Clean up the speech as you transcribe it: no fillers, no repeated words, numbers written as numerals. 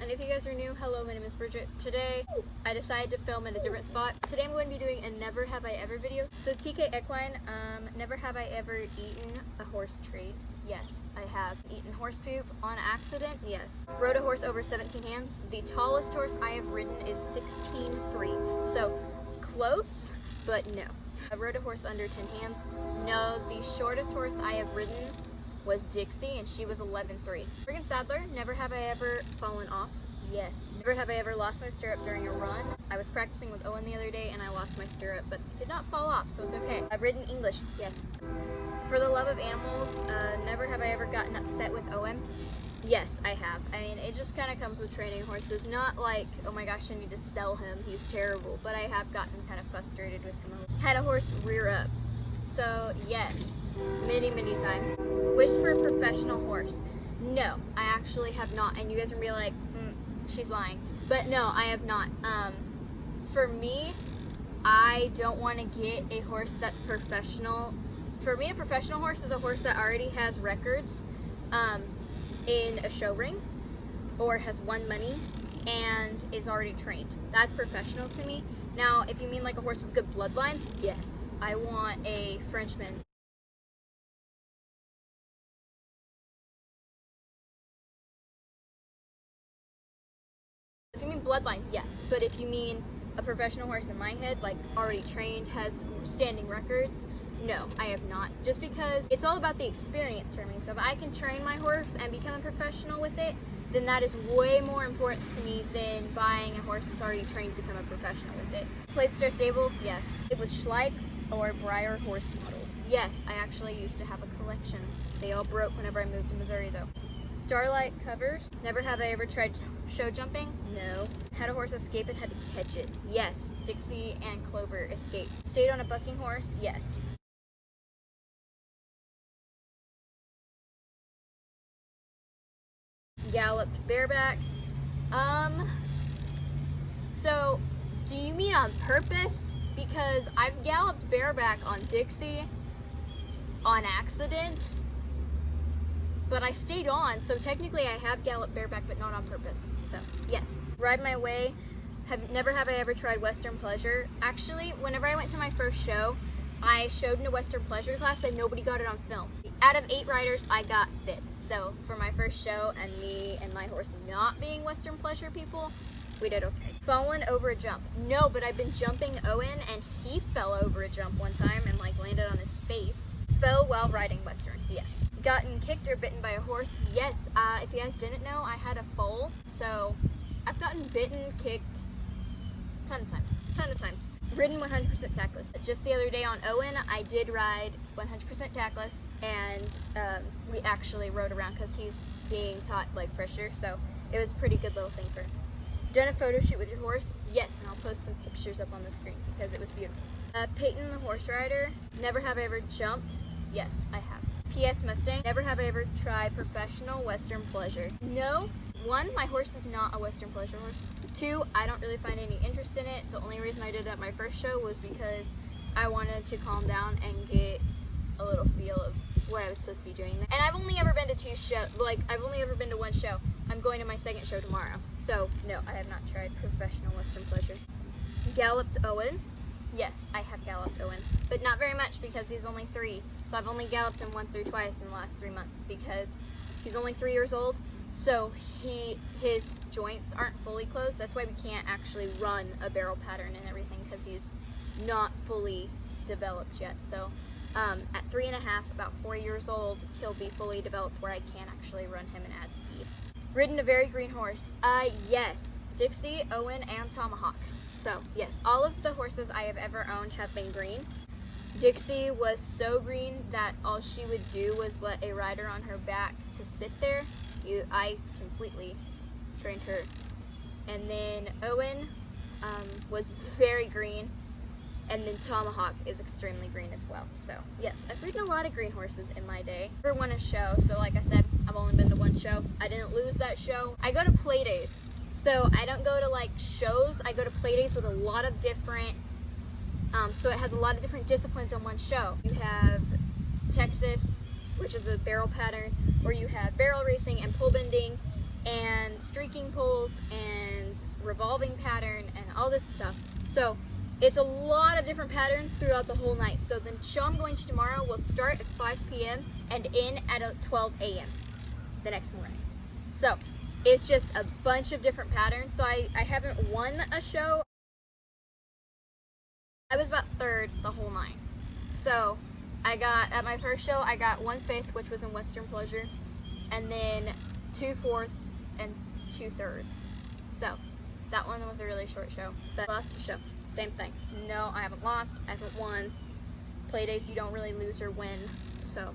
and if you guys are new, hello, my name is Bridget. Today, I decided to film in a different spot. Today I'm going to be doing a never have I ever video. So TK Equine, never have I ever eaten a horse treat. Yes, I have. Eaten horse poop on accident, yes. Rode a horse over 17 hands. The tallest horse I have ridden is 16'3", so close, but no. I rode a horse under 10 hands. No, the shortest horse I have ridden was Dixie, and she was 11'3". Friggin' Saddler, never have I ever fallen off. Yes. Never have I ever lost my stirrup during a run. I was practicing with Owen the other day and I lost my stirrup, but did not fall off, so it's okay. I've ridden English, yes. For the love of animals, never have I ever gotten upset with Owen. Yes, I have. I mean, it just kind of comes with training horses. Not like, oh my gosh, I need to sell him, he's terrible. But I have gotten kind of frustrated with him. Had a horse rear up. So, yes, many, many times. Wished for a professional horse. No, I actually have not. And you guys are going to be like, she's lying. But no, I have not. For me, I don't want to get a horse that's professional. For me, a professional horse is a horse that already has records in a show ring or has won money and is already trained. That's professional to me. Now, if you mean like a horse with good bloodlines, yes. I want a Frenchman. If you mean bloodlines, yes. But if you mean a professional horse in my head, like already trained, has standing records, no, I have not. Just because it's all about the experience for me. So if I can train my horse and become a professional with it, then that is way more important to me than buying a horse that's already trained to become a professional with it. Clydesdale stable, yes. It was Schleich or Breyer horse models. Yes, I actually used to have a collection. They all broke whenever I moved to Missouri though. Starlight covers. Never have I ever tried show jumping. No. Had a horse escape and had to catch it. Yes. Dixie and Clover escaped. Stayed on a bucking horse. Yes. Galloped bareback. So do you mean on purpose? Because I've galloped bareback on Dixie on accident, but I stayed on, so technically I have galloped bareback, but not on purpose. So yes. Ride my way. Never have I ever tried Western Pleasure. Actually, whenever I went to my first show, I showed in a Western Pleasure class, but nobody got it on film. Out of 8 riders, I got 5th. So for my first show, and me and my horse not being Western Pleasure people, we did okay. Fallen over a jump. No, but I've been jumping Owen, and he fell over a jump one time and like landed on his face. Fell while riding Western, yes. Gotten kicked or bitten by a horse, yes. If you guys didn't know, I had a foal, so I've gotten bitten, kicked, ton of times. Ridden 100% tackless. Just the other day on Owen, I did ride 100% tackless, and we actually rode around because he's being taught leg pressure, so it was a pretty good little thing for him. Done a photo shoot with your horse? Yes, and I'll post some pictures up on the screen because it was beautiful. Peyton the horse rider. Never have I ever jumped? Yes, I have. PS Mustang. Never have I ever tried professional Western Pleasure. No. 1, my horse is not a Western Pleasure horse. 2, I don't really find any interest in it. The only reason I did it at my first show was because I wanted to calm down and get a little feel of what I was supposed to be doing. And I've only ever been to 2 shows. Like, I've only ever been to 1 show. I'm going to my 2nd show tomorrow. So, no, I have not tried professional Western Pleasure. Galloped Owen. Yes, I have galloped Owen. But not very much because he's only 3. So I've only galloped him once or twice in the last 3 months because he's only 3 years old. So his joints aren't fully closed. That's why we can't actually run a barrel pattern and everything because he's not fully developed yet. So at 3.5, about 4 years old, he'll be fully developed where I can actually run him and add speed. Ridden a very green horse. Yes. Dixie, Owen, and Tomahawk. So yes, all of the horses I have ever owned have been green. Dixie was so green that all she would do was let a rider on her back to sit there. I completely trained her. And then Owen was very green, and then Tomahawk is extremely green as well. So yes, I've ridden a lot of green horses in my day. Never won a show, so like I said, I've only been to 1 show. I didn't lose that show. I go to play days, so I don't go to like shows. I go to play days with a lot of different, so it has a lot of different disciplines on 1 show. You have Texas, which is a barrel pattern, or you have barrel racing and pole bending and streaking pulls and revolving pattern and all this stuff. So it's a lot of different patterns throughout the whole night. So the show I'm going to tomorrow will start at 5 p.m. and end at 12 a.m. the next morning. So it's just a bunch of different patterns. So I haven't won a show. I was about third the whole night. So I got, at my first show, I got 1/5, which was in Western Pleasure, and then 2/4 and 2/3. So that one was a really short show. But lost the show, same thing. No, I haven't lost, I haven't won. Play dates, you don't really lose or win. So